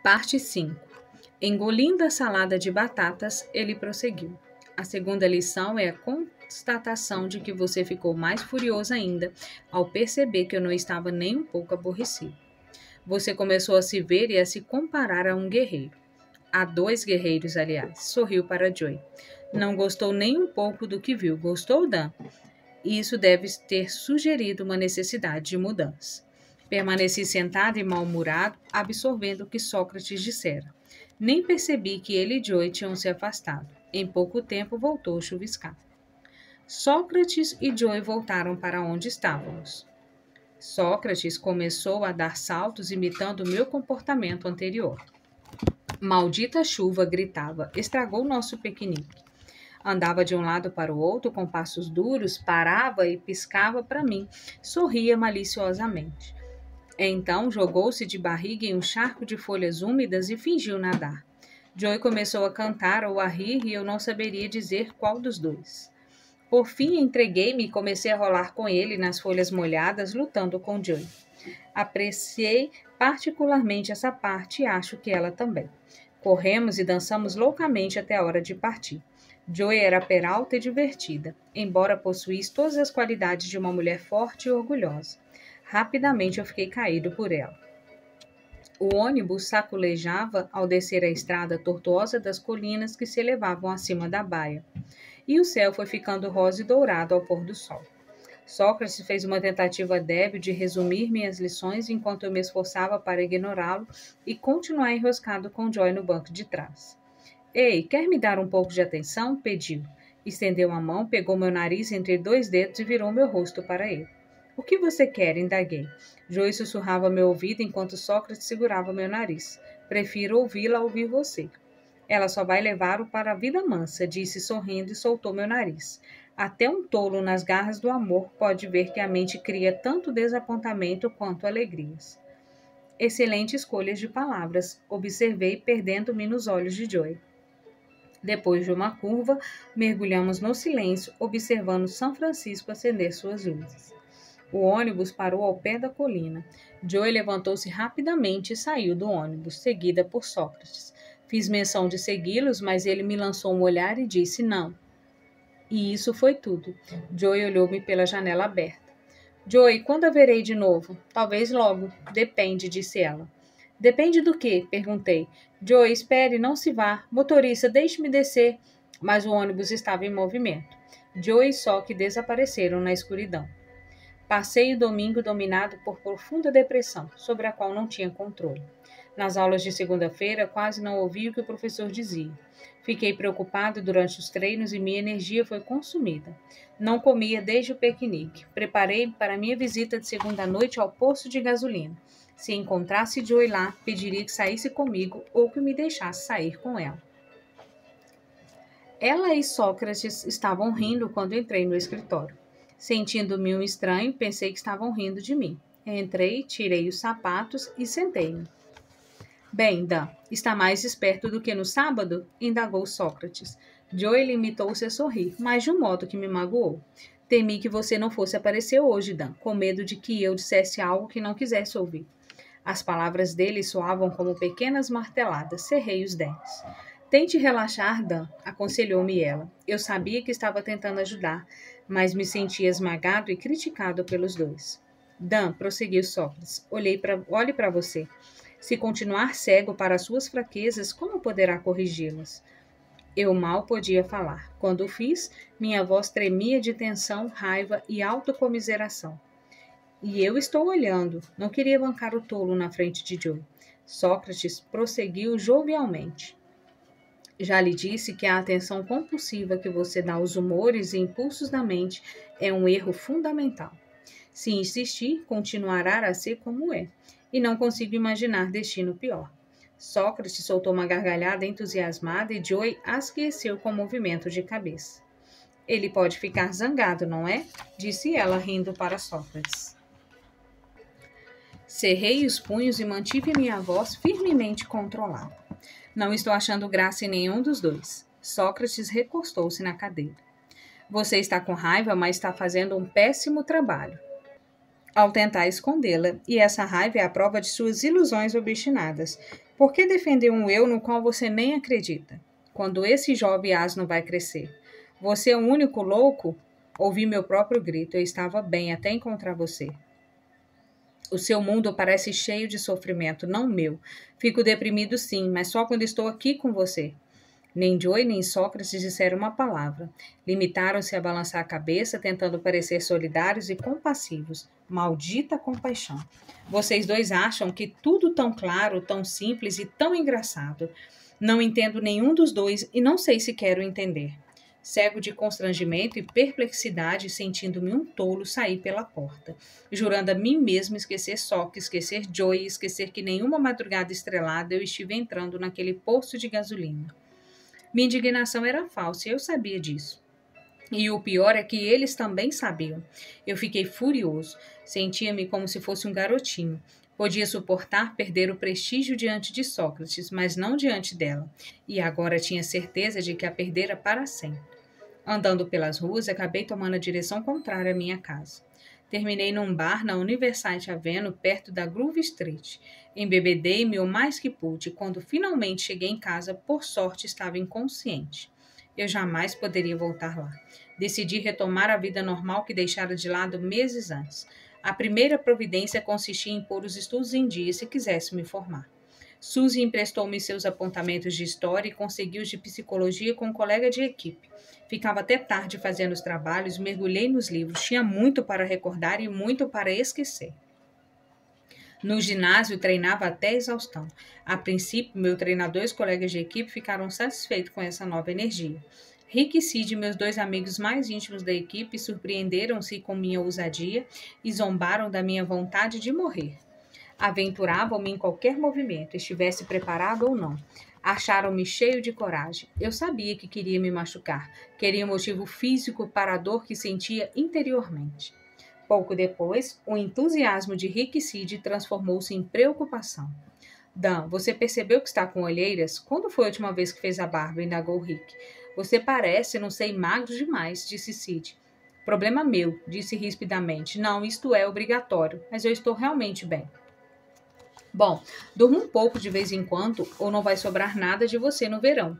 Parte 5. Engolindo a salada de batatas, ele prosseguiu. A segunda lição é a constatação de que você ficou mais furioso ainda ao perceber que eu não estava nem um pouco aborrecido. Você começou a se ver e a se comparar a um guerreiro. A dois guerreiros, aliás. Sorriu para Joey. Não gostou nem um pouco do que viu. Gostou, Dan? Isso deve ter sugerido uma necessidade de mudança. Permaneci sentado e mal-humorado, absorvendo o que Sócrates dissera. Nem percebi que ele e Joey tinham se afastado. Em pouco tempo voltou a chuviscar. Sócrates e Joey voltaram para onde estávamos. Sócrates começou a dar saltos imitando o meu comportamento anterior. Maldita chuva, gritava, estragou nosso piquenique. Andava de um lado para o outro com passos duros, parava e piscava para mim, sorria maliciosamente. Então jogou-se de barriga em um charco de folhas úmidas e fingiu nadar. Joey começou a cantar ou a rir e eu não saberia dizer qual dos dois. Por fim, entreguei-me e comecei a rolar com ele nas folhas molhadas, lutando com Joey. Apreciei particularmente essa parte e acho que ela também. Corremos e dançamos loucamente até a hora de partir. Joey era peralta e divertida, embora possuísse todas as qualidades de uma mulher forte e orgulhosa. Rapidamente eu fiquei caído por ela. O ônibus saculejava ao descer a estrada tortuosa das colinas que se elevavam acima da baia, e o céu foi ficando rosa e dourado ao pôr do sol. Sócrates fez uma tentativa débil de resumir minhas lições enquanto eu me esforçava para ignorá-lo e continuar enroscado com Joey no banco de trás. Ei, quer me dar um pouco de atenção? Pediu. Estendeu a mão, pegou meu nariz entre dois dedos e virou meu rosto para ele. O que você quer? Indaguei. Joey sussurrava ao meu ouvido enquanto Sócrates segurava meu nariz. Prefiro ouvi-la a ouvir você. Ela só vai levar-o para a vida mansa, disse sorrindo e soltou meu nariz. Até um tolo nas garras do amor pode ver que a mente cria tanto desapontamento quanto alegrias. Excelente escolha de palavras, observei perdendo-me nos olhos de Joey. Depois de uma curva, mergulhamos no silêncio, observando São Francisco acender suas luzes. O ônibus parou ao pé da colina. Joey levantou-se rapidamente e saiu do ônibus, seguida por Sócrates. Fiz menção de segui-los, mas ele me lançou um olhar e disse não. E isso foi tudo. Joey olhou-me pela janela aberta. Joey, quando a verei de novo? Talvez logo. Depende, disse ela. Depende do quê? Perguntei. Joey, espere, não se vá. Motorista, deixe-me descer. Mas o ônibus estava em movimento. Joey e Sock desapareceram na escuridão. Passei o domingo dominado por profunda depressão, sobre a qual não tinha controle. Nas aulas de segunda-feira, quase não ouvi o que o professor dizia. Fiquei preocupado durante os treinos e minha energia foi consumida. Não comia desde o piquenique. Preparei para minha visita de segunda noite ao posto de gasolina. Se encontrasse Joey lá, pediria que saísse comigo ou que me deixasse sair com ela. Ela e Sócrates estavam rindo quando entrei no escritório. Sentindo-me um estranho, pensei que estavam rindo de mim. Entrei, tirei os sapatos e sentei-me. Bem, Dan, está mais esperto do que no sábado? Indagou Sócrates. Joey limitou-se a sorrir, mas de um modo que me magoou. Temi que você não fosse aparecer hoje, Dan, com medo de que eu dissesse algo que não quisesse ouvir. As palavras dele soavam como pequenas marteladas. Cerrei os dentes. Tente relaxar, Dan, aconselhou-me ela. Eu sabia que estava tentando ajudar, mas me sentia esmagado e criticado pelos dois. Dan, prosseguiu Sócrates, olhe para você. Se continuar cego para as suas fraquezas, como poderá corrigi-las? Eu mal podia falar. Quando o fiz, minha voz tremia de tensão, raiva e autocomiseração. E eu estou olhando. Não queria bancar o tolo na frente de Joey. Sócrates prosseguiu jovialmente. Já lhe disse que a atenção compulsiva que você dá aos humores e impulsos da mente é um erro fundamental. Se insistir, continuará a ser como é, e não consigo imaginar destino pior. Sócrates soltou uma gargalhada entusiasmada e Joey esqueceu com um movimento de cabeça. Ele pode ficar zangado, não é? Disse ela, rindo para Sócrates. Cerrei os punhos e mantive minha voz firmemente controlada. Não estou achando graça em nenhum dos dois. Sócrates recostou-se na cadeira. Você está com raiva, mas está fazendo um péssimo trabalho ao tentar escondê-la, e essa raiva é a prova de suas ilusões obstinadas. Por que defender um eu no qual você nem acredita? Quando esse jovem asno vai crescer? Você é o único louco? Ouvi meu próprio grito. Eu estava bem até encontrar você. O seu mundo parece cheio de sofrimento, não meu. Fico deprimido sim, mas só quando estou aqui com você. Nem Joy nem Sócrates disseram uma palavra. Limitaram-se a balançar a cabeça, tentando parecer solidários e compassivos. Maldita compaixão. Vocês dois acham que tudo tão claro, tão simples e tão engraçado. Não entendo nenhum dos dois e não sei se quero entender. Cego de constrangimento e perplexidade, sentindo-me um tolo, saí pela porta, jurando a mim mesmo esquecer Sócrates, esquecer Joy, esquecer que nenhuma madrugada estrelada eu estive entrando naquele poço de gasolina. Minha indignação era falsa e eu sabia disso. E o pior é que eles também sabiam. Eu fiquei furioso. Sentia-me como se fosse um garotinho. Podia suportar perder o prestígio diante de Sócrates, mas não diante dela. E agora tinha certeza de que a perdera para sempre. Andando pelas ruas, acabei tomando a direção contrária à minha casa. Terminei num bar na University Avenue, perto da Groove Street. Embebedei-me o mais que pude. Quando finalmente cheguei em casa, por sorte estava inconsciente. Eu jamais poderia voltar lá. Decidi retomar a vida normal que deixara de lado meses antes. A primeira providência consistia em pôr os estudos em dia se quisesse me formar. Suzy emprestou-me seus apontamentos de história e conseguiu os de psicologia com um colega de equipe. Ficava até tarde fazendo os trabalhos, mergulhei nos livros, tinha muito para recordar e muito para esquecer. No ginásio, treinava até exaustão. A princípio, meu treinador e os colegas de equipe ficaram satisfeitos com essa nova energia. Rick e Sid, meus dois amigos mais íntimos da equipe, surpreenderam-se com minha ousadia e zombaram da minha vontade de morrer. Aventuravam-me em qualquer movimento, estivesse preparado ou não. Acharam-me cheio de coragem. Eu sabia que queria me machucar. Queria um motivo físico para a dor que sentia interiormente. Pouco depois, o entusiasmo de Rick e Sid transformou-se em preocupação. Dan, você percebeu que está com olheiras? Quando foi a última vez que fez a barba? Indagou Rick. Você parece, não sei, magro demais, disse Sid. Problema meu, disse rispidamente. Não, isto é obrigatório, mas eu estou realmente bem. Bom, durma um pouco de vez em quando ou não vai sobrar nada de você no verão.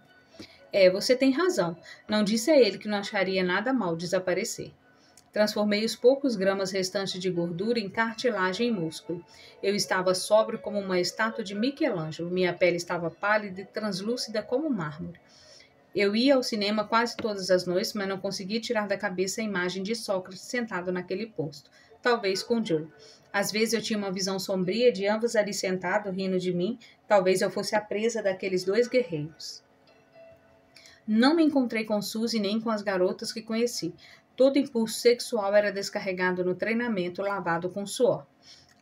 Você tem razão. Não disse a ele que não acharia nada mal desaparecer. Transformei os poucos gramas restantes de gordura em cartilagem e músculo. Eu estava sóbrio como uma estátua de Michelangelo. Minha pele estava pálida e translúcida como mármore. Eu ia ao cinema quase todas as noites, mas não conseguia tirar da cabeça a imagem de Sócrates sentado naquele posto. Talvez com Joe. Às vezes eu tinha uma visão sombria de ambos ali sentados, rindo de mim. Talvez eu fosse a presa daqueles dois guerreiros. Não me encontrei com Suzy nem com as garotas que conheci. Todo impulso sexual era descarregado no treinamento lavado com suor.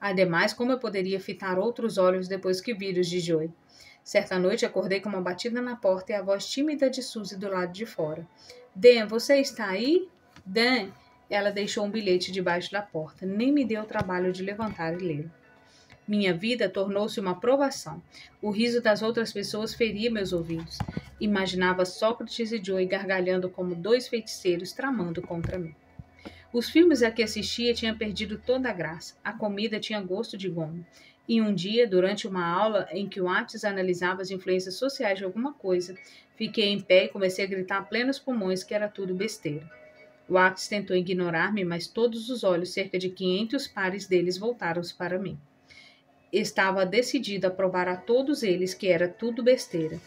Ademais, como eu poderia fitar outros olhos depois que vi os de Joey? Certa noite acordei com uma batida na porta e a voz tímida de Suzy do lado de fora. Dan, você está aí? Dan! Ela deixou um bilhete debaixo da porta. Nem me deu o trabalho de levantar e lê-lo. Minha vida tornou-se uma provação. O riso das outras pessoas feria meus ouvidos. Imaginava Sócrates e Joey gargalhando como dois feiticeiros tramando contra mim. Os filmes a que assistia tinham perdido toda a graça. A comida tinha gosto de goma. E um dia, durante uma aula em que o Atis analisava as influências sociais de alguma coisa, fiquei em pé e comecei a gritar a plenos pulmões que era tudo besteira. O Atis tentou ignorar-me, mas todos os olhos, cerca de 500 pares deles, voltaram-se para mim. Estava decidido a provar a todos eles que era tudo besteira.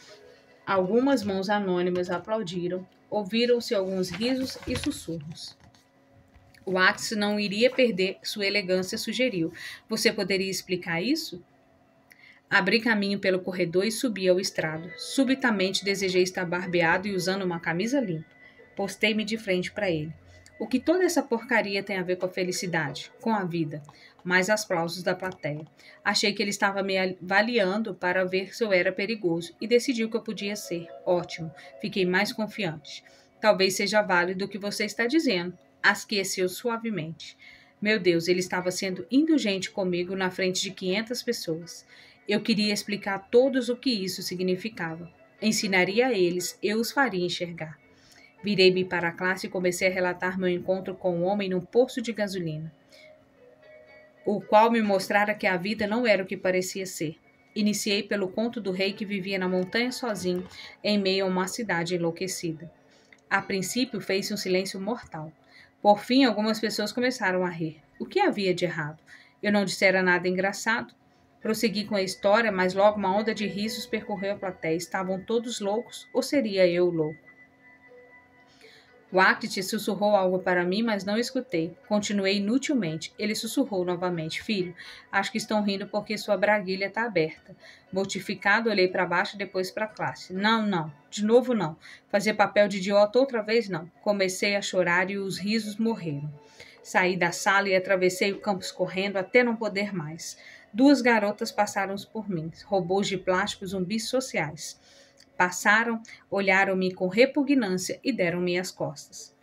Algumas mãos anônimas aplaudiram, ouviram-se alguns risos e sussurros. O Atis não iria perder sua elegância, sugeriu. Você poderia explicar isso? Abri caminho pelo corredor e subi ao estrado. Subitamente desejei estar barbeado e usando uma camisa limpa. Postei-me de frente para ele. O que toda essa porcaria tem a ver com a felicidade, com a vida? Mais aplausos da plateia. Achei que ele estava me avaliando para ver se eu era perigoso e decidiu que eu podia ser. Ótimo. Fiquei mais confiante. Talvez seja válido o que você está dizendo. Asqueceu suavemente. Meu Deus, ele estava sendo indulgente comigo na frente de 500 pessoas. Eu queria explicar a todos o que isso significava. Ensinaria a eles, eu os faria enxergar. Virei-me para a classe e comecei a relatar meu encontro com um homem num poço de gasolina, o qual me mostrara que a vida não era o que parecia ser. Iniciei pelo conto do rei que vivia na montanha sozinho, em meio a uma cidade enlouquecida. A princípio, fez-se um silêncio mortal. Por fim, algumas pessoas começaram a rir. O que havia de errado? Eu não dissera nada engraçado. Prossegui com a história, mas logo uma onda de risos percorreu a plateia. Estavam todos loucos, ou seria eu louco? Wackett sussurrou algo para mim, mas não escutei. Continuei inutilmente. Ele sussurrou novamente. Filho, acho que estão rindo porque sua braguilha está aberta. Mortificado, olhei para baixo e depois para a classe. Não, não. De novo, não. Fazer papel de idiota outra vez, não. Comecei a chorar e os risos morreram. Saí da sala e atravessei o campus correndo até não poder mais. 2 garotas passaram por mim. Robôs de plástico zumbis sociais. Passaram, olharam-me com repugnância e deram-me as costas.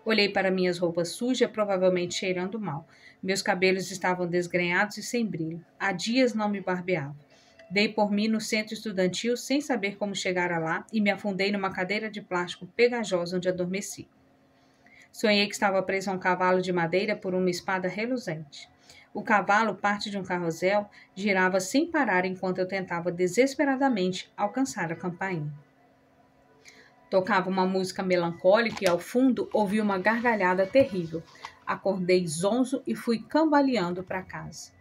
Olhei para minhas roupas sujas, provavelmente cheirando mal. Meus cabelos estavam desgrenhados e sem brilho. Há dias não me barbeava. Dei por mim no centro estudantil sem saber como chegar lá e me afundei numa cadeira de plástico pegajosa onde adormeci. Sonhei que estava preso a um cavalo de madeira por uma espada reluzente. O cavalo, parte de um carrossel, girava sem parar enquanto eu tentava desesperadamente alcançar a campainha. Tocava uma música melancólica e, ao fundo, ouvi uma gargalhada terrível. Acordei zonzo e fui cambaleando para casa.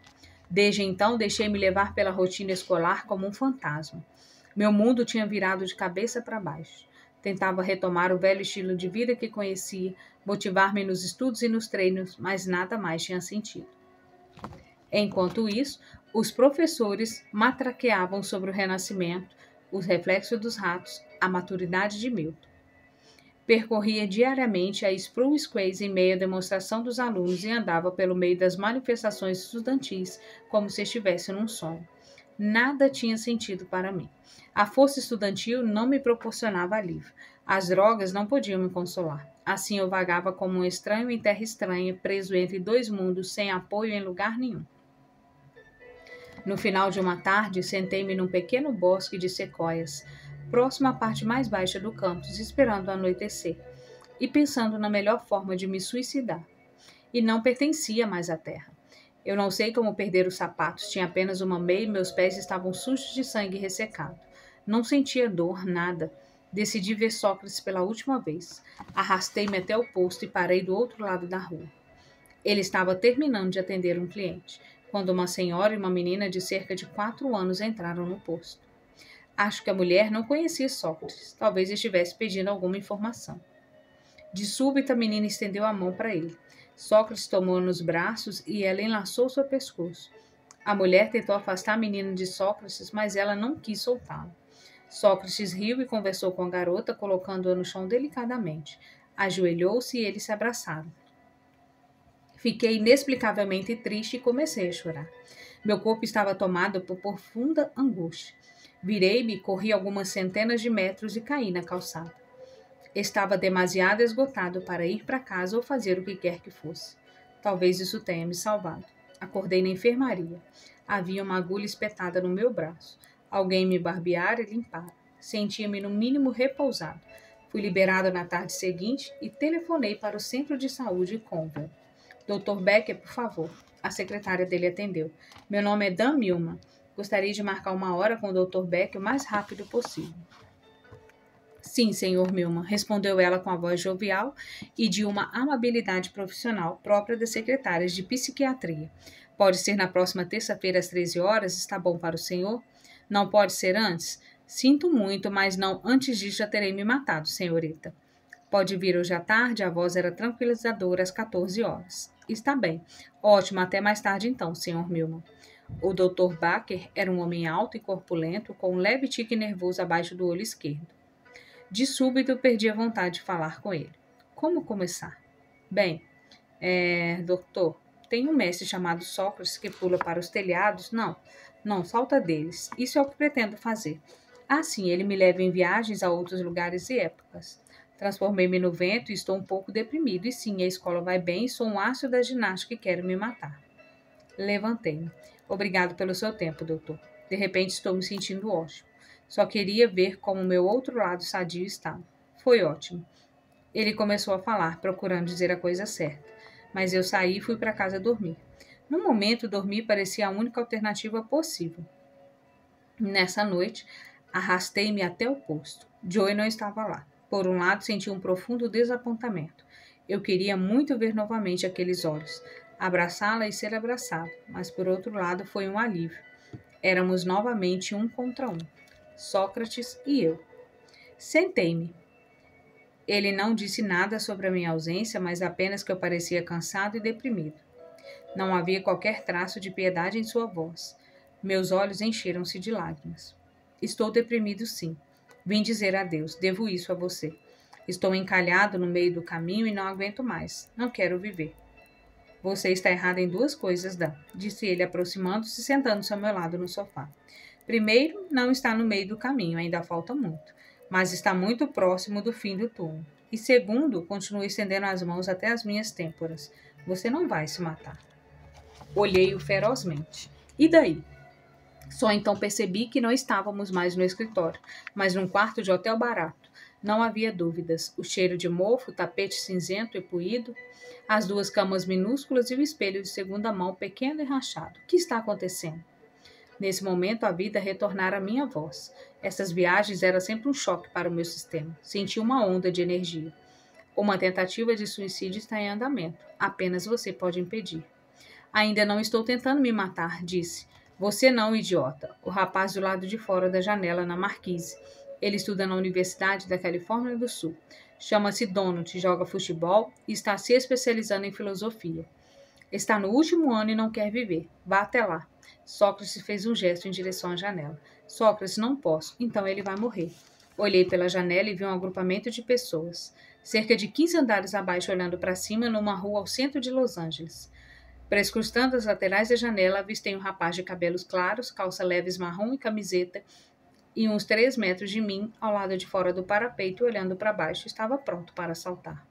Desde então, deixei-me levar pela rotina escolar como um fantasma. Meu mundo tinha virado de cabeça para baixo. Tentava retomar o velho estilo de vida que conhecia, motivar-me nos estudos e nos treinos, mas nada mais tinha sentido. Enquanto isso, os professores matraqueavam sobre o renascimento, os reflexos dos ratos, a maturidade de Milton. Percorria diariamente a Spruce Square em meio à demonstração dos alunos e andava pelo meio das manifestações estudantis como se estivesse num sonho. Nada tinha sentido para mim. A força estudantil não me proporcionava alívio. As drogas não podiam me consolar. Assim eu vagava como um estranho em terra estranha, preso entre 2 mundos, sem apoio em lugar nenhum. No final de uma tarde, sentei-me num pequeno bosque de sequoias, próximo à parte mais baixa do campus, esperando o anoitecer, e pensando na melhor forma de me suicidar. E não pertencia mais à terra. Eu não sei como perder os sapatos, tinha apenas uma meia e meus pés estavam sujos de sangue ressecado. Não sentia dor, nada. Decidi ver Sócrates pela última vez. Arrastei-me até o posto e parei do outro lado da rua. Ele estava terminando de atender um cliente, quando uma senhora e uma menina de cerca de 4 anos entraram no posto. Acho que a mulher não conhecia Sócrates, talvez estivesse pedindo alguma informação. De súbito, a menina estendeu a mão para ele. Sócrates tomou-a nos braços e ela enlaçou seu pescoço. A mulher tentou afastar a menina de Sócrates, mas ela não quis soltá-la. Sócrates riu e conversou com a garota, colocando-a no chão delicadamente. Ajoelhou-se e eles se abraçaram. Fiquei inexplicavelmente triste e comecei a chorar. Meu corpo estava tomado por profunda angústia. Virei-me, corri algumas centenas de metros e caí na calçada. Estava demasiado esgotado para ir para casa ou fazer o que quer que fosse. Talvez isso tenha me salvado. Acordei na enfermaria. Havia uma agulha espetada no meu braço. Alguém me barbeara e limpara. Sentia-me no mínimo repousado. Fui liberado na tarde seguinte e telefonei para o centro de saúde Conwell. Dr. Becker, por favor. A secretária dele atendeu. Meu nome é Dan Millman. Gostaria de marcar uma hora com o Dr. Becker o mais rápido possível. Sim, senhor Millman, respondeu ela com a voz jovial e de uma amabilidade profissional própria das secretárias de psiquiatria. Pode ser na próxima terça-feira às 13 horas? Está bom para o senhor? Não pode ser antes? Sinto muito, mas não antes disso já terei me matado, senhorita. Pode vir hoje à tarde? A voz era tranquilizadora às 14 horas. Está bem. Ótimo, até mais tarde então, senhor Millman. O Dr. Baker era um homem alto e corpulento, com um leve tique nervoso abaixo do olho esquerdo. De súbito, perdi a vontade de falar com ele. Como começar? Bem, doutor, tem um mestre chamado Sócrates que pula para os telhados? Não, falta deles. Isso é o que pretendo fazer. Ah, sim, ele me leva em viagens a outros lugares e épocas. Transformei-me no vento e estou um pouco deprimido. E sim, a escola vai bem e sou um astro da ginástica e quero me matar. Levantei-me. Obrigado pelo seu tempo, doutor. De repente estou me sentindo ótimo. Só queria ver como o meu outro lado sadio estava. Foi ótimo. Ele começou a falar, procurando dizer a coisa certa. Mas eu saí e fui para casa dormir. No momento, dormir parecia a única alternativa possível. Nessa noite, arrastei-me até o posto. Joey não estava lá. Por um lado, senti um profundo desapontamento. Eu queria muito ver novamente aqueles olhos, abraçá-la e ser abraçado, mas por outro lado foi um alívio. Éramos novamente um contra um, Sócrates e eu. Sentei-me. Ele não disse nada sobre a minha ausência, mas apenas que eu parecia cansado e deprimido. Não havia qualquer traço de piedade em sua voz. Meus olhos encheram-se de lágrimas. Estou deprimido, sim. Vim dizer adeus. Devo isso a você. Estou encalhado no meio do caminho e não aguento mais. Não quero viver. Você está errada em duas coisas, Dan, disse ele, aproximando-se e sentando-se ao meu lado no sofá. Primeiro, não está no meio do caminho, ainda falta muito, mas está muito próximo do fim do túnel. E segundo, continua estendendo as mãos até as minhas têmporas. Você não vai se matar. Olhei-o ferozmente. E daí? Só então percebi que não estávamos mais no escritório, mas num quarto de hotel barato. Não havia dúvidas. O cheiro de mofo, o tapete cinzento e poído, as duas camas minúsculas e o espelho de segunda mão pequeno e rachado. O que está acontecendo? Nesse momento, a vida retornara à minha voz. Essas viagens eram sempre um choque para o meu sistema. Senti uma onda de energia. Uma tentativa de suicídio está em andamento. Apenas você pode impedir. Ainda não estou tentando me matar, disse. Você não, idiota. O rapaz do lado de fora da janela na marquise. Ele estuda na Universidade da Califórnia do Sul. Chama-se Donald, joga futebol e está se especializando em filosofia. Está no último ano e não quer viver. Vá até lá. Sócrates fez um gesto em direção à janela. Sócrates, não posso. Então ele vai morrer. Olhei pela janela e vi um agrupamento de pessoas. Cerca de 15 andares abaixo, olhando para cima, numa rua ao centro de Los Angeles. Prescrustando as laterais da janela, avistei um rapaz de cabelos claros, calça leves marrom e camiseta, e uns 3 metros de mim, ao lado de fora do parapeito, olhando para baixo, estava pronto para saltar.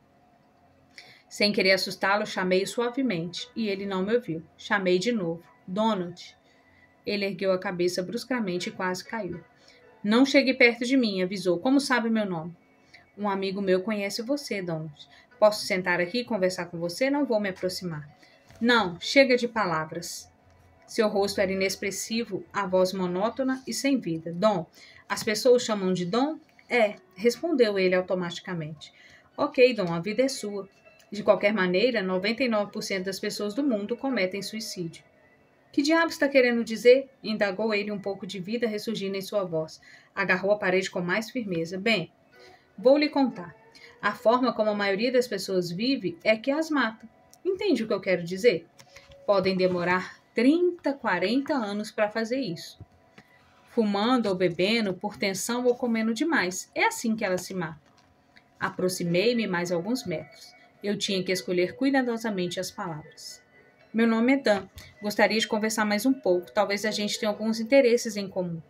Sem querer assustá-lo, chamei-o suavemente, e ele não me ouviu. Chamei de novo. Donald. Ele ergueu a cabeça bruscamente e quase caiu. Não chegue perto de mim, avisou. Como sabe meu nome? Um amigo meu conhece você, Donald. Posso sentar aqui e conversar com você? Não vou me aproximar. Não, chega de palavras. Seu rosto era inexpressivo, a voz monótona e sem vida. Dom, as pessoas chamam de Dom? É, respondeu ele automaticamente. Ok, Dom, a vida é sua. De qualquer maneira, 99% das pessoas do mundo cometem suicídio. Que diabo está querendo dizer? Indagou ele, um pouco de vida ressurgindo em sua voz. Agarrou a parede com mais firmeza. Bem, vou lhe contar. A forma como a maioria das pessoas vive é que as mata. Entende o que eu quero dizer? Podem demorar 30, 40 anos para fazer isso. Fumando ou bebendo, por tensão ou comendo demais. É assim que elas se matam. Aproximei-me mais alguns metros. Eu tinha que escolher cuidadosamente as palavras. Meu nome é Dan. Gostaria de conversar mais um pouco. Talvez a gente tenha alguns interesses em comum.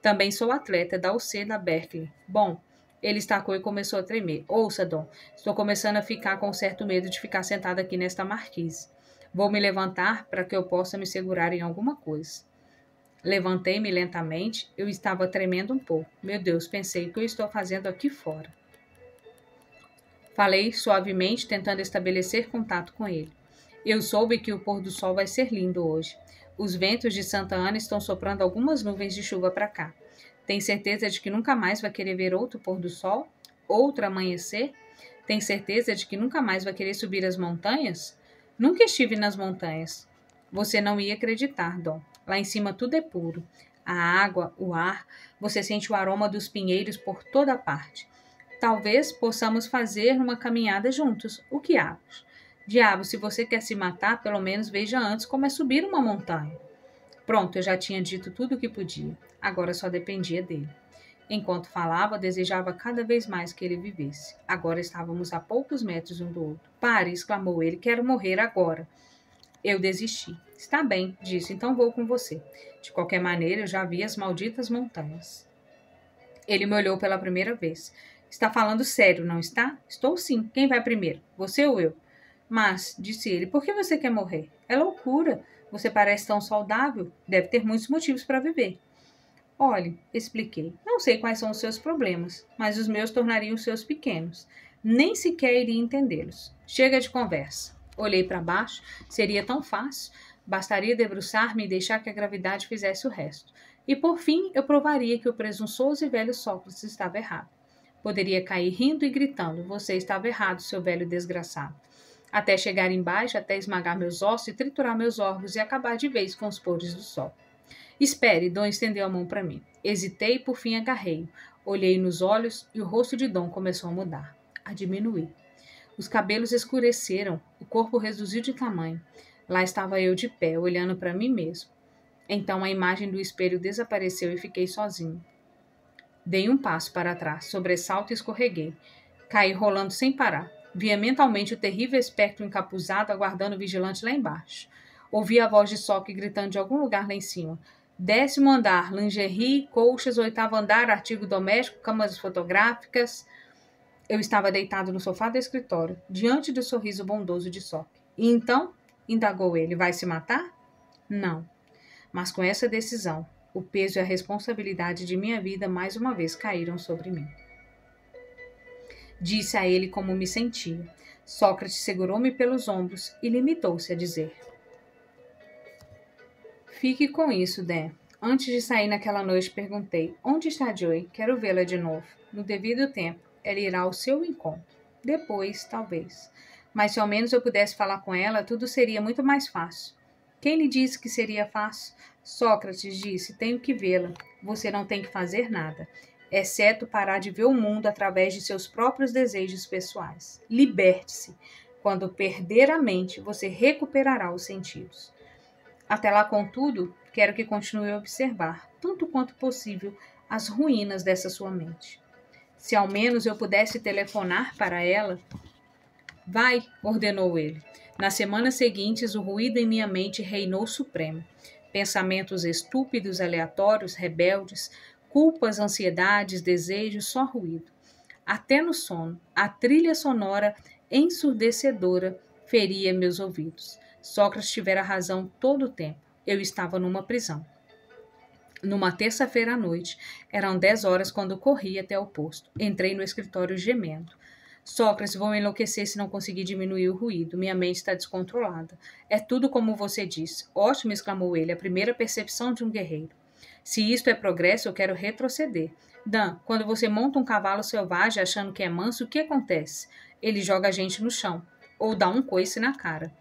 Também sou atleta da UC da Berkeley. Bom, ele estacou e começou a tremer. Ouça, Dom, estou começando a ficar com certo medo de ficar sentado aqui nesta marquise. Vou me levantar para que eu possa me segurar em alguma coisa. Levantei-me lentamente. Eu estava tremendo um pouco. Meu Deus, pensei, o que eu estou fazendo aqui fora? Falei suavemente, tentando estabelecer contato com ele. Eu soube que o pôr do sol vai ser lindo hoje. Os ventos de Santa Ana estão soprando algumas nuvens de chuva para cá. Tem certeza de que nunca mais vai querer ver outro pôr do sol? Outro amanhecer? Tem certeza de que nunca mais vai querer subir as montanhas? Nunca estive nas montanhas. Você não ia acreditar, Dom. Lá em cima tudo é puro. A água, o ar, você sente o aroma dos pinheiros por toda parte. Talvez possamos fazer uma caminhada juntos. O que acha? Diabo, se você quer se matar, pelo menos veja antes como é subir uma montanha. Pronto, eu já tinha dito tudo o que podia. Agora só dependia dele. Enquanto falava, desejava cada vez mais que ele vivesse. Agora estávamos a poucos metros um do outro. Pare, exclamou ele, quero morrer agora. Eu desisti. Está bem, disse, então vou com você. De qualquer maneira, eu já vi as malditas montanhas. Ele me olhou pela primeira vez. Está falando sério, não está? Estou sim. Quem vai primeiro? Você ou eu? Mas, disse ele, por que você quer morrer? É loucura. Você parece tão saudável. Deve ter muitos motivos para viver. Olhe, expliquei. Não sei quais são os seus problemas, mas os meus tornariam os seus pequenos. Nem sequer iria entendê-los. Chega de conversa. Olhei para baixo. Seria tão fácil. Bastaria debruçar-me e deixar que a gravidade fizesse o resto. E por fim eu provaria que o presunçoso e velho Sócrates estava errado. Poderia cair rindo e gritando: você estava errado, seu velho desgraçado. Até chegar embaixo, até esmagar meus ossos e triturar meus órgãos e acabar de vez com os pores do sol. Espere, Dom estendeu a mão para mim. Hesitei e por fim agarrei-o. Olhei nos olhos e o rosto de Dom começou a mudar, a diminuir. Os cabelos escureceram, o corpo reduziu de tamanho. Lá estava eu de pé, olhando para mim mesmo. Então a imagem do espelho desapareceu e fiquei sozinho. Dei um passo para trás, sobressalto e escorreguei. Caí rolando sem parar. Via mentalmente o terrível espectro encapuzado aguardando o vigilante lá embaixo. Ouvi a voz de Sócrates gritando de algum lugar lá em cima. 10º andar, lingerie, colchas, 8º andar, artigo doméstico, camas fotográficas. Eu estava deitado no sofá do escritório, diante do sorriso bondoso de Sócrates. E então, indagou ele, vai se matar? Não. Mas com essa decisão, o peso e a responsabilidade de minha vida mais uma vez caíram sobre mim. Disse a ele como me sentia. Sócrates segurou-me pelos ombros e limitou-se a dizer: fique com isso, Dan. Antes de sair naquela noite, perguntei: onde está Joy? Quero vê-la de novo. No devido tempo, ela irá ao seu encontro. Depois, talvez. Mas se ao menos eu pudesse falar com ela, tudo seria muito mais fácil. Quem lhe disse que seria fácil? Sócrates disse: tenho que vê-la. Você não tem que fazer nada, exceto parar de ver o mundo através de seus próprios desejos pessoais. Liberte-se. Quando perder a mente, você recuperará os sentidos. Até lá, contudo, quero que continue a observar, tanto quanto possível, as ruínas dessa sua mente. Se ao menos eu pudesse telefonar para ela... Vai, ordenou ele. Nas semanas seguintes, o ruído em minha mente reinou supremo. Pensamentos estúpidos, aleatórios, rebeldes, culpas, ansiedades, desejos, só ruído. Até no sono, a trilha sonora ensurdecedora feria meus ouvidos. Sócrates tivera razão todo o tempo. Eu estava numa prisão. Numa terça-feira à noite, eram 10 horas quando corri até o posto. Entrei no escritório gemendo. Sócrates, vou enlouquecer se não conseguir diminuir o ruído. Minha mente está descontrolada. É tudo como você disse. Ótimo, exclamou ele, a primeira percepção de um guerreiro. Se isto é progresso, eu quero retroceder. Dan, quando você monta um cavalo selvagem achando que é manso, o que acontece? Ele joga a gente no chão, ou dá um coice na cara.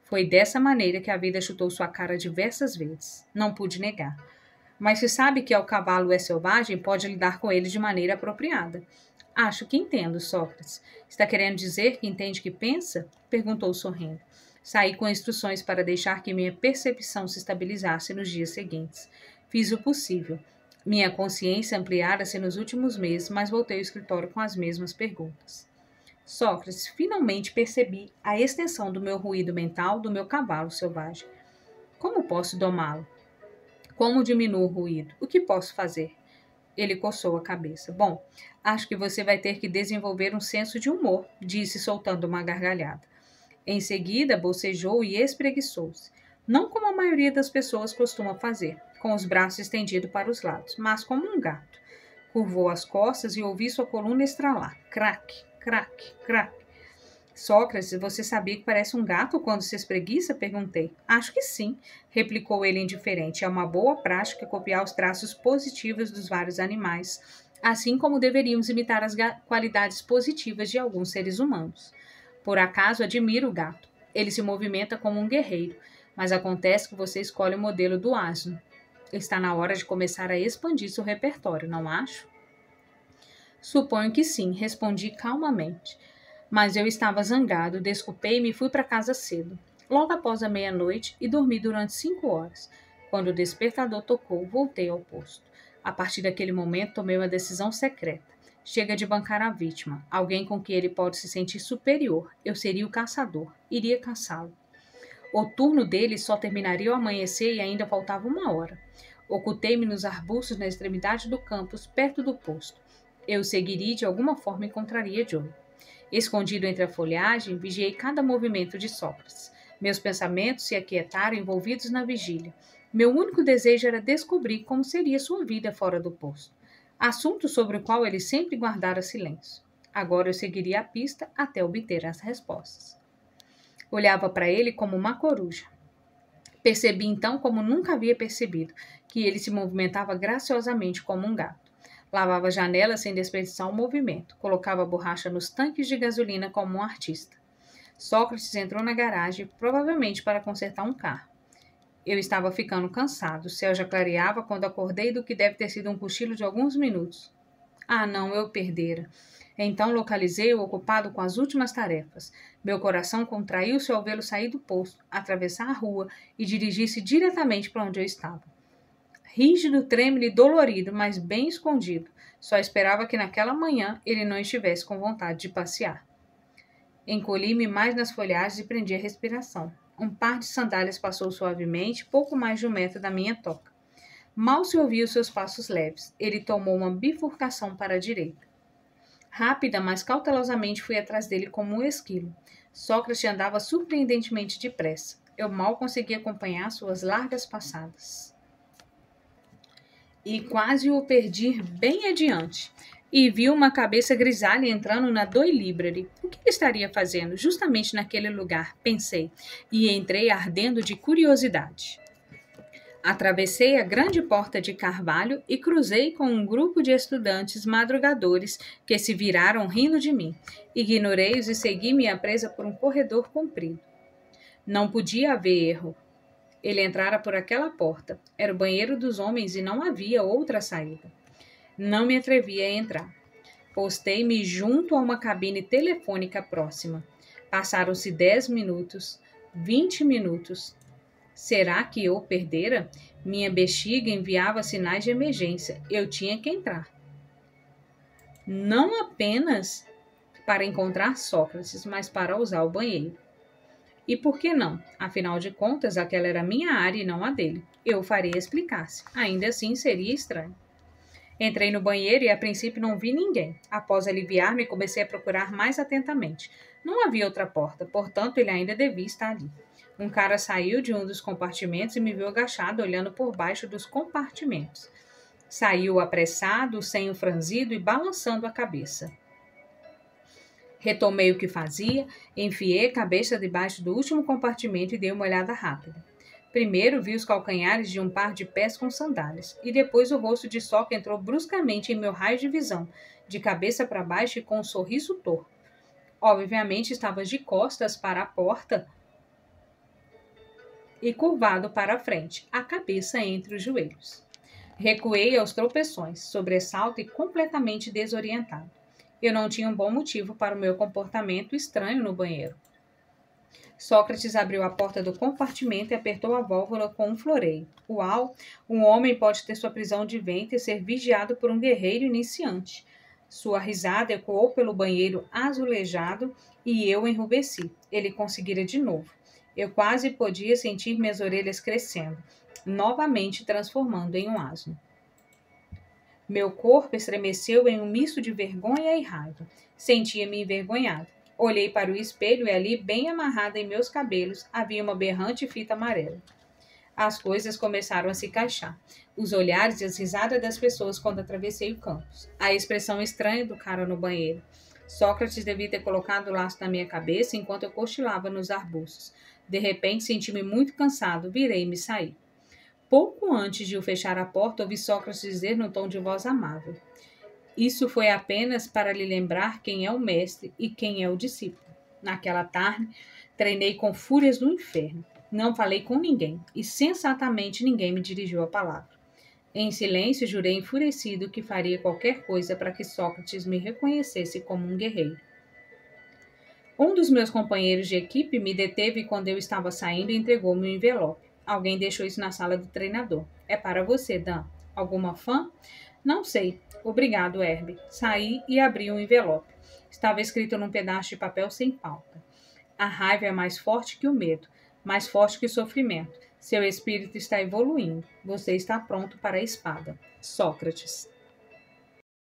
Foi dessa maneira que a vida chutou sua cara diversas vezes. Não pude negar. Mas se sabe que o cavalo é selvagem, pode lidar com ele de maneira apropriada. Acho que entendo, Sócrates. Está querendo dizer que entende que pensa? Perguntou sorrindo. Saí com instruções para deixar que minha percepção se estabilizasse nos dias seguintes. Fiz o possível. Minha consciência ampliara-se nos últimos meses, mas voltei ao escritório com as mesmas perguntas. Sócrates, finalmente percebi a extensão do meu ruído mental do meu cavalo selvagem. Como posso domá-lo? Como diminuo o ruído? O que posso fazer? Ele coçou a cabeça. Bom, acho que você vai ter que desenvolver um senso de humor, disse soltando uma gargalhada. Em seguida, bocejou e espreguiçou-se. Não como a maioria das pessoas costuma fazer, com os braços estendidos para os lados, mas como um gato. Curvou as costas e ouvi sua coluna estralar. Craque, craque, craque. Sócrates, você sabia que parece um gato quando se espreguiça? Perguntei. Acho que sim, replicou ele indiferente. É uma boa prática copiar os traços positivos dos vários animais, assim como deveríamos imitar as qualidades positivas de alguns seres humanos. Por acaso, admiro o gato. Ele se movimenta como um guerreiro, mas acontece que você escolhe o modelo do asno. Está na hora de começar a expandir seu repertório, não acho? Suponho que sim, respondi calmamente. Mas eu estava zangado, desculpei-me e fui para casa cedo, logo após a meia-noite, e dormi durante 5 horas. Quando o despertador tocou, voltei ao posto. A partir daquele momento, tomei uma decisão secreta. Chega de bancar a vítima, alguém com quem ele pode se sentir superior. Eu seria o caçador, iria caçá-lo. O turno dele só terminaria ao amanhecer e ainda faltava 1 hora. Ocultei-me nos arbustos na extremidade do campus, perto do posto. Eu seguiria e de alguma forma encontraria Joe. Escondido entre a folhagem, vigiei cada movimento de Sócrates. Meus pensamentos se aquietaram envolvidos na vigília. Meu único desejo era descobrir como seria sua vida fora do posto, assunto sobre o qual ele sempre guardara silêncio. Agora eu seguiria a pista até obter as respostas. Olhava para ele como uma coruja. Percebi então, como nunca havia percebido, que ele se movimentava graciosamente como um gato. Lavava janelas sem desperdiçar um movimento. Colocava borracha nos tanques de gasolina como um artista. Sócrates entrou na garagem, provavelmente para consertar um carro. Eu estava ficando cansado. O céu já clareava quando acordei do que deve ter sido um cochilo de alguns minutos. Ah, não, eu perdera. Então localizei-o ocupado com as últimas tarefas. Meu coração contraiu-se ao vê-lo sair do posto, atravessar a rua e dirigir-se diretamente para onde eu estava. Rígido, trêmulo e dolorido, mas bem escondido. Só esperava que naquela manhã ele não estivesse com vontade de passear. Encolhi-me mais nas folhagens e prendi a respiração. Um par de sandálias passou suavemente, pouco mais de 1 metro da minha toca. Mal se ouvia os seus passos leves. Ele tomou uma bifurcação para a direita. Rápida, mas cautelosamente fui atrás dele como um esquilo. Sócrates andava surpreendentemente depressa. Eu mal conseguia acompanhar suas largas passadas. E quase o perdi bem adiante. E vi uma cabeça grisalha entrando na Doi Library. O que ele estaria fazendo justamente naquele lugar? Pensei, e entrei ardendo de curiosidade. Atravessei a grande porta de carvalho e cruzei com um grupo de estudantes madrugadores que se viraram rindo de mim. Ignorei-os e segui minha presa por um corredor comprido. Não podia haver erro. Ele entrara por aquela porta. Era o banheiro dos homens e não havia outra saída. Não me atrevi a entrar. Postei-me junto a uma cabine telefônica próxima. Passaram-se 10 minutos, 20 minutos. Será que eu perdera? Minha bexiga enviava sinais de emergência. Eu tinha que entrar. Não apenas para encontrar Sócrates, mas para usar o banheiro. E por que não? Afinal de contas, aquela era minha área e não a dele. Eu faria explicar-se. Ainda assim, seria estranho. Entrei no banheiro e a princípio não vi ninguém. Após aliviar-me, comecei a procurar mais atentamente. Não havia outra porta, portanto, ele ainda devia estar ali. Um cara saiu de um dos compartimentos e me viu agachado, olhando por baixo dos compartimentos. Saiu apressado, senho franzido e balançando a cabeça. Retomei o que fazia, enfiei a cabeça debaixo do último compartimento e dei uma olhada rápida. Primeiro vi os calcanhares de um par de pés com sandálias, e depois o rosto de Só que entrou bruscamente em meu raio de visão, de cabeça para baixo e com um sorriso torto. Obviamente estava de costas para a porta e curvado para a frente, a cabeça entre os joelhos. Recuei aos tropeções, sobressalto e completamente desorientado. Eu não tinha um bom motivo para o meu comportamento estranho no banheiro. Sócrates abriu a porta do compartimento e apertou a válvula com um floreio. Uau! Um homem pode ter sua prisão de ventre e ser vigiado por um guerreiro iniciante. Sua risada ecoou pelo banheiro azulejado e eu enrubesci. Ele conseguira de novo. Eu quase podia sentir minhas orelhas crescendo, novamente transformando em um asno. Meu corpo estremeceu em um misto de vergonha e raiva. Sentia-me envergonhado. Olhei para o espelho e ali, bem amarrada em meus cabelos, havia uma berrante fita amarela. As coisas começaram a se encaixar. Os olhares e as risadas das pessoas quando atravessei o campus. A expressão estranha do cara no banheiro. Sócrates devia ter colocado o laço na minha cabeça enquanto eu cochilava nos arbustos. De repente, senti-me muito cansado. Virei-me e saí. Pouco antes de eu fechar a porta, ouvi Sócrates dizer num tom de voz amável: isso foi apenas para lhe lembrar quem é o mestre e quem é o discípulo. Naquela tarde, treinei com fúrias do inferno. Não falei com ninguém, e sensatamente ninguém me dirigiu a palavra. Em silêncio, jurei enfurecido que faria qualquer coisa para que Sócrates me reconhecesse como um guerreiro. Um dos meus companheiros de equipe me deteve quando eu estava saindo e entregou-me um envelope. Alguém deixou isso na sala do treinador. É para você, Dan. Alguma fã? Não sei. Obrigado, Herb. Saí e abri um envelope. Estava escrito num pedaço de papel sem pauta. A raiva é mais forte que o medo, mais forte que o sofrimento. Seu espírito está evoluindo. Você está pronto para a espada. Sócrates.